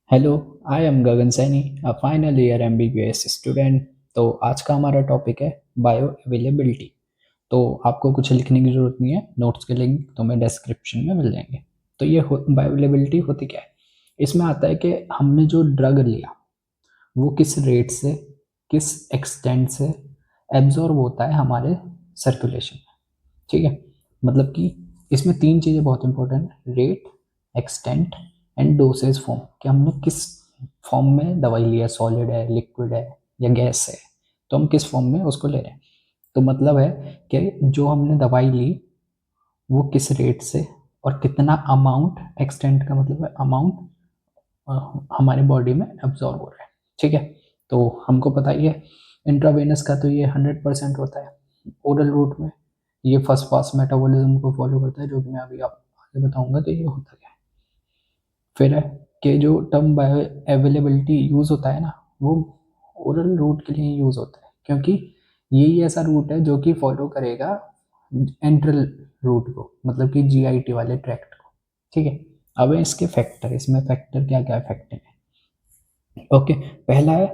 Hello, I am Gagan Saini, a final year MBBS student. तो आज का हमारा टॉपिक है बायो अवेलेबिलिटी। तो आपको कुछ लिखने की ज़रूरत नहीं है, नोट्स के लिंक तुम्हें डिस्क्रिप्शन में मिल जाएंगे। तो ये बायो अवेलेबिलिटी होती क्या है? इसमें आता है कि हमने जो ड्रग लिया वो किस रेट से, किस एक्सटेंट से एब्जॉर्ब होता है हमारे सर्कुलेशन में। ठीक है, मतलब कि इसमें तीन चीज़ें बहुत इंपॉर्टेंट है: rate, extent and dosage form, कि हमने किस फॉर्म में दवाई लिया, सॉलिड है, लिक्विड है या गैस है, तो हम किस फॉर्म में उसको ले रहे हैं। तो मतलब है कि जो हमने दवाई ली वो किस रेट से और कितना अमाउंट, एक्सटेंट का मतलब है अमाउंट, हमारे बॉडी में एब्जॉर्ब हो रहा है। ठीक है, तो हमको पता ही है इंट्रावेनस का तो ये 100% होता है। ओरल रूट में ये फर्स्ट पास मेटाबॉलिज्म को फॉलो करता है, जो कि मैं अभी आप आगे बताऊंगा। तो ये होता क्या है फिर है कि जो टर्म बायो अवेलेबिलिटी यूज़ होता है ना, वो ओरल रूट के लिए यूज़ होता है, क्योंकि यही ऐसा रूट है जो कि फॉलो करेगा एंट्रल रूट को, मतलब कि जीआईटी वाले ट्रैक्ट को। ठीक है, अब है इसके फैक्टर, इसमें फैक्टर क्या क्या फैक्टर है। ओके, पहला है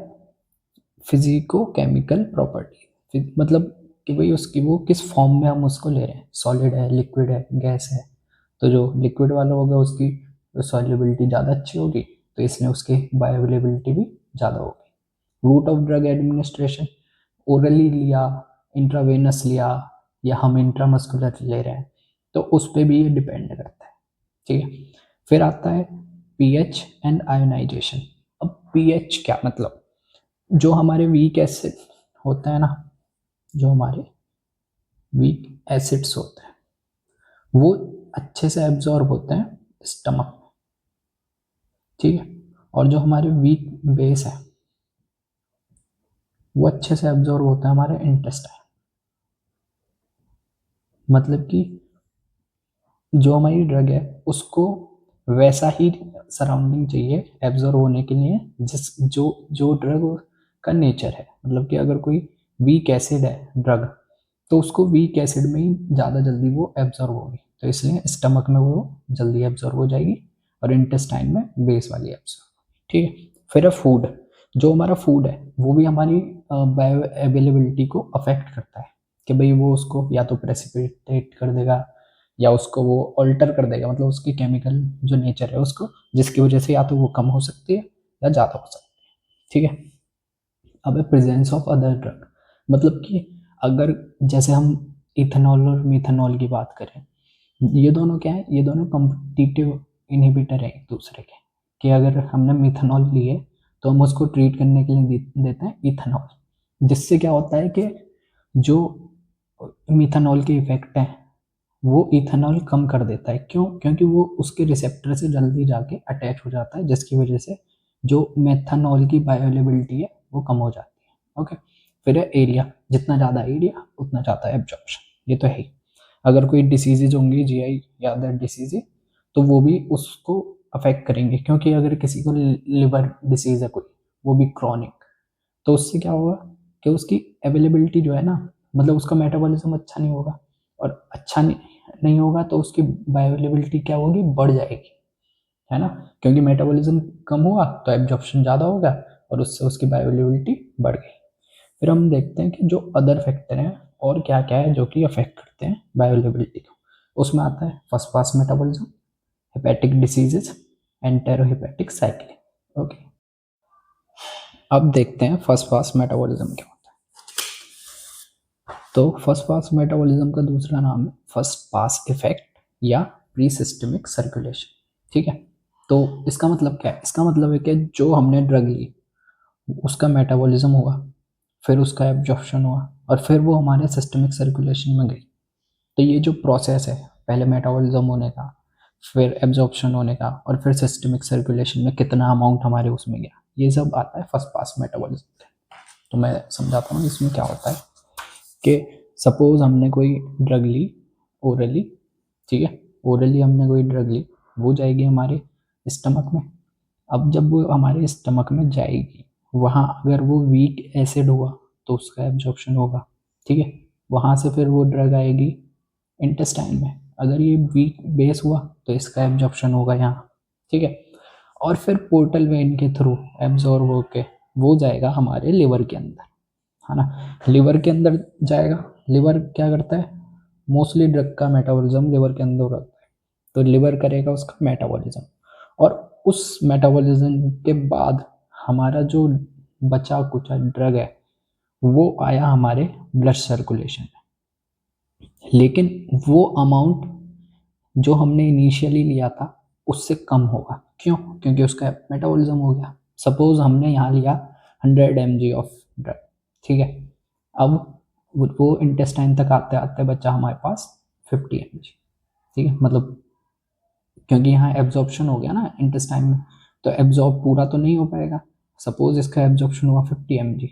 फिजिको केमिकल प्रॉपर्टी, मतलब कि भाई उसकी वो किस फॉर्म में हम उसको ले रहे हैं, सॉलिड है, लिक्विड है, गैस है। तो जो लिक्विड वाला होगा उसकी सॉल्युबिलिटी ज़्यादा अच्छी होगी, तो इसलिए उसकी बायोअवेलेबिलिटी भी ज़्यादा होगी। Route of drug administration, orally लिया, इंट्रावेनस लिया या हम इंट्रामस्कुलर ले रहे हैं, तो उस पर भी ये डिपेंड करता है। ठीक है, फिर आता है पीएच एंड आयोनाइजेशन। अब पीएच क्या मतलब, जो हमारे वीक एसिड होता है ना, जो हमारे वीक एसिड्स होते हैं वो अच्छे से एब्जॉर्ब होते हैं स्टमक में। ठीक है, और जो हमारे वीक बेस है वो अच्छे से एब्जॉर्ब होता है हमारे इंटेस्टाइन। मतलब कि जो हमारी ड्रग है उसको वैसा ही सराउंडिंग चाहिए एब्जॉर्ब होने के लिए, जिस जो जो ड्रग का नेचर है। मतलब कि अगर कोई वीक एसिड है ड्रग, तो उसको वीक एसिड में ही ज़्यादा जल्दी वो एब्जॉर्ब होगी, तो इसलिए स्टमक में वो जल्दी एब्जॉर्ब हो जाएगी और इंटेस्टाइन में बेस वाली एब्जॉर्ब। ठीक है, फिर है फूड। जो हमारा फूड है वो भी हमारी बायो अवेलेबिलिटी को अफेक्ट करता है, कि भाई वो उसको या तो प्रेसिपिटेट कर देगा या उसको वो ऑल्टर कर देगा, मतलब उसकी केमिकल जो नेचर है उसको, जिसकी वजह से या तो वो कम हो सकती है या ज़्यादा हो सकती है। ठीक है, अब है प्रेजेंस ऑफ अदर ड्रग। मतलब कि अगर जैसे हम इथेनॉल और मिथेनॉल की बात करें, ये दोनों क्या है, ये दोनों कॉम्पिटिटिव इनहिबिटर है एक दूसरे के। कि अगर हमने मिथेनॉल लिए तो हम उसको ट्रीट करने के लिए देते हैं इथेनॉल, जिससे क्या होता है कि जो मिथेनॉल के इफेक्ट हैं वो इथेनॉल कम कर देता है। क्यों? क्योंकि वो उसके रिसेप्टर से जल्दी जाके अटैच हो जाता है, जिसकी वजह से जो मेथनॉल की बायोअवेलेबिलिटी है वो कम हो जाती है। ओके, फिर है एरिया। जितना ज़्यादा एरिया उतना ज़्यादा एब्जॉर्प्शन, ये तो है ही। अगर कोई डिसीजेज होंगी, जीआई या अदर डिसीजेज, तो वो भी उसको अफेक्ट करेंगे, क्योंकि अगर किसी को लिवर डिसीज है कोई, वो भी क्रॉनिक, तो उससे क्या होगा कि उसकी अवेलेबिलिटी जो है ना, मतलब उसका मेटाबॉलिज्म अच्छा नहीं होगा, और अच्छा नहीं होगा तो उसकी बायोअवेलेबिलिटी क्या होगी, बढ़ जाएगी, है ना। क्योंकि मेटाबॉलिज्म कम हुआ तो एब्जॉर्प्शन ज़्यादा होगा और उससे उसकी बायोअवेलेबिलिटी बढ़ गई। फिर हम देखते हैं कि जो अदर फैक्टर हैं और क्या क्या है जो कि अफेक्ट करते हैं बायोअवेलेबिलिटी को। उसमें आता है first pass metabolism, hepatic diseases, enterohepatic cycling. Okay, अब देखते हैं फर्स्ट पास मेटाबॉलिज्म क्या होता है। तो फर्स्ट पास मेटाबॉलिज्म का दूसरा नाम है फर्स्ट पास इफेक्ट या प्री सिस्टमिक सर्कुलेशन। ठीक है, तो इसका मतलब क्या है? इसका मतलब है कि जो हमने ड्रग ली उसका मेटाबॉलिज्म हुआ, फिर उसका एब्जॉर्प्शन हुआ और फिर वो हमारे सिस्टमिक सर्कुलेशन में गई। तो ये जो प्रोसेस है, पहले मेटाबॉलिज्म होने का, फिर एब्जॉर्प्शन होने का, और फिर सिस्टमिक सर्कुलेशन में कितना अमाउंट हमारे उसमें गया, ये सब आता है फर्स्ट पास मेटाबॉलिज्म। तो मैं समझाता हूँ इसमें क्या होता है कि सपोज हमने कोई ड्रग ली ओरली। ठीक है, ओरली हमने कोई ड्रग ली, वो जाएगी हमारे स्टमक में। अब जब वो हमारे स्टमक में जाएगी, वहाँ अगर वो वीक एसिड हुआ तो उसका एब्जॉर्प्शन होगा। ठीक है, वहाँ से फिर वो ड्रग आएगी इंटेस्टाइन में। अगर ये वीक बेस हुआ तो इसका एब्जॉर्प्शन होगा यहाँ। ठीक है, और फिर पोर्टल वेन के थ्रू एब्जॉर्ब होके वो जाएगा हमारे लिवर के अंदर, है ना। लिवर के अंदर जाएगा, लिवर क्या करता है, मोस्टली ड्रग का मेटाबॉलिज्म लिवर के अंदर होता है, तो लिवर करेगा उसका मेटाबॉलिज्म, और उस मेटाबॉलिज्म के बाद हमारा जो बचा कुचा ड्रग है वो आया हमारे ब्लड सर्कुलेशन में, लेकिन वो अमाउंट जो हमने इनिशियली लिया था उससे कम होगा। क्यों? क्योंकि उसका मेटाबॉलिज्म हो गया। सपोज हमने यहाँ लिया 100 mg ऑफ ड्रग, ठीक है, अब वो इंटेस्टाइन तक आते आते बचा हमारे पास 50 mg, ठीक है, मतलब क्योंकि यहाँ एब्जॉर्प्शन हो गया ना इंटेस्टाइन में, तो एब्जॉर्ब पूरा तो नहीं हो पाएगा। सपोज इसका एब्जॉर्प्शन हुआ 50 mg,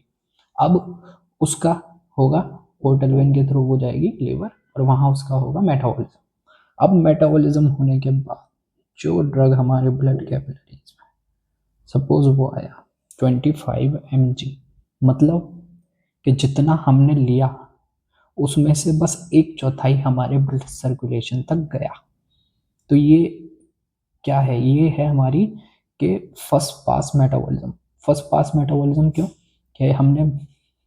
अब उसका होगा पोर्टल वेन के थ्रू वो जाएगी लिवर, और वहाँ उसका होगा मेटाबॉलिज्म। अब मेटाबॉलिज्म होने के बाद जो ड्रग हमारे ब्लड कैपिलरीज में, सपोज वो आया 25 mg, मतलब कि जितना हमने लिया उसमें से बस 1/4 हमारे ब्लड सर्कुलेशन तक गया। तो ये क्या है, ये है हमारी कि first pass metabolism. First pass metabolism क्यों? कि हमने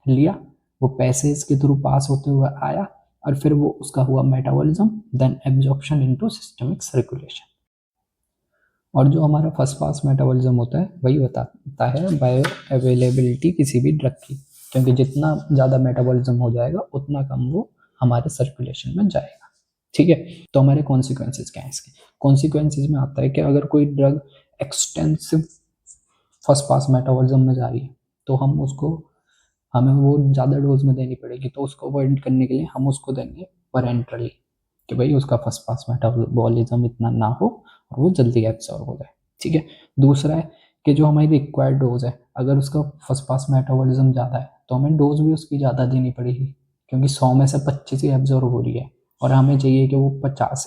लिया, वो पैसेज के थ्रू पास होते हुए आया, और फिर वो उसका हुआ metabolism, then absorption into systemic circulation. और जो हमारा फर्स्ट पास मेटाबॉलिज्म होता है वही बताता है बायो अवेलेबिलिटी किसी भी ड्रग की, क्योंकि जितना ज़्यादा मेटाबॉलिज्म हो जाएगा उतना कम वो हमारे सर्कुलेशन में जाएगा, ठीक है। तो हमारे कॉन्सिक्वेंसेज क्या है इसके? कॉन्सिक्वेंसेज में आता है कि अगर कोई drug extensive first pass metabolism में जा रही है तो हमें वो ज़्यादा डोज में देनी पड़ेगी, तो उसको अवॉइड करने के लिए हम उसको देंगे पेरेंटरली, कि भाई उसका फर्स्ट पास मेटाबॉलिज्म इतना ना हो और वो जल्दी एब्सॉर्ब हो जाए, ठीक है। दूसरा है कि जो हमारी रिक्वायर्ड डोज है, अगर उसका फर्स्ट पास मेटाबॉलिज्म ज़्यादा है तो हमें डोज भी उसकी ज़्यादा देनी पड़ेगी, क्योंकि 100 में से 25 ही एब्जॉर्ब हो रही है और हमें चाहिए कि वो 50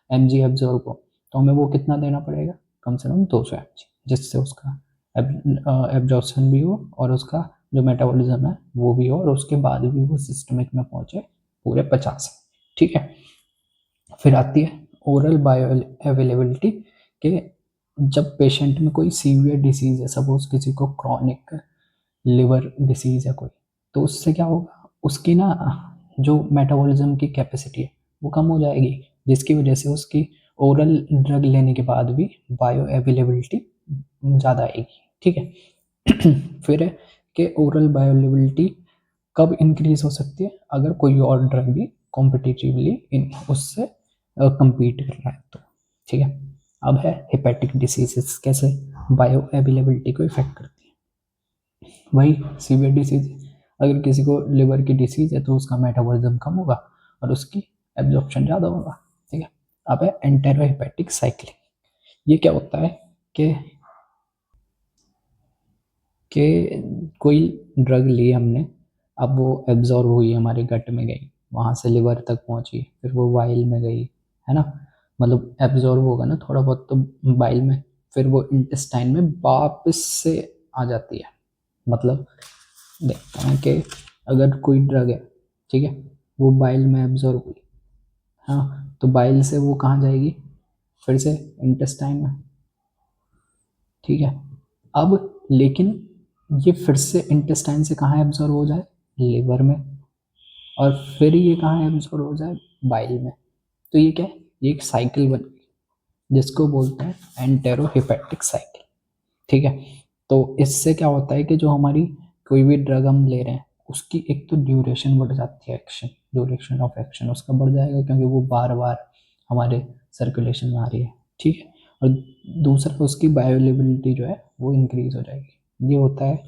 mg एब्जॉर्ब हो, तो हमें वो कितना देना पड़ेगा, कम से कम 200 mg, जिससे उसका एब्जॉर्प्शन भी हो और उसका जो मेटाबॉलिज्म है वो भी हो, और उसके बाद भी वो सिस्टमिक में पहुंचे पूरे 50, ठीक है। फिर आती है ओरल बायो अवेलेबिलिटी, कि जब पेशेंट में कोई सीवियर डिसीज़ है, सपोज किसी को क्रॉनिक लिवर डिसीज़ है कोई, तो उससे क्या होगा, उसकी ना जो मेटाबॉलिज्म की कैपेसिटी है वो कम हो जाएगी, जिसकी वजह से उसकी ओरल ड्रग लेने के बाद भी बायो अवेलेबिलिटी ज़्यादा आएगी, ठीक है। फिर है कि ओरल बायो अवेलेबिलिटी कब इंक्रीज हो सकती है, अगर कोई और ड्रग भी कॉम्पिटिटिवली उससे compete कर रहा है तो, ठीक है। अब है हेपेटिक डिसीजेस, कैसे बायो अवेलेबिलिटी को इफेक्ट करती है। वही सीवियर डिसीज, अगर किसी को लिवर की डिसीज है तो उसका मेटाबॉलिज्म कम होगा और उसकी एब्जॉर्प्शन ज़्यादा होगा, ठीक है। अब है एंटेरो हेपेटिक साइक्लिंग। ये क्या होता है कि कोई ड्रग ली हमने, अब वो एब्जॉर्ब हुई हमारे गट में गई, वहाँ से लिवर तक पहुँची, फिर वो वाइल में गई, है ना, मतलब एब्जॉर्ब होगा ना थोड़ा बहुत तो बाइल में, फिर वो इंटेस्टाइन में वापस से आ जाती है। मतलब देखते हैं कि अगर कोई ड्रग है, ठीक है, वो बाइल में एब्जॉर्ब हुई, हाँ, तो बाइल से वो कहाँ जाएगी, फिर से इंटेस्टाइन में, ठीक है। अब लेकिन ये फिर से इंटेस्टाइन से कहाँ एब्जॉर्ब हो जाए, लिवर में, और फिर ये कहाँ एब्जॉर्ब हो जाए, बाइल में। तो ये क्या है, ये एक साइकिल बन गई जिसको बोलते हैं एंटेरोहेपेटिक साइकिल, ठीक है। तो इससे क्या होता है कि जो हमारी कोई भी ड्रग हम ले रहे हैं उसकी एक तो ड्यूरेशन बढ़ जाती है, एक्शन ड्यूरेशन ऑफ एक्शन उसका बढ़ जाएगा, क्योंकि वो बार बार हमारे सर्कुलेशन में आ रही है, ठीक है। और दूसरा उसकी बायोअवेलेबिलिटी जो है वो इंक्रीज हो जाएगी। ये होता है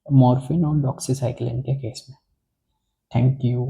मॉर्फिन और डॉक्सीसाइक्लिन के केस में। Thank you.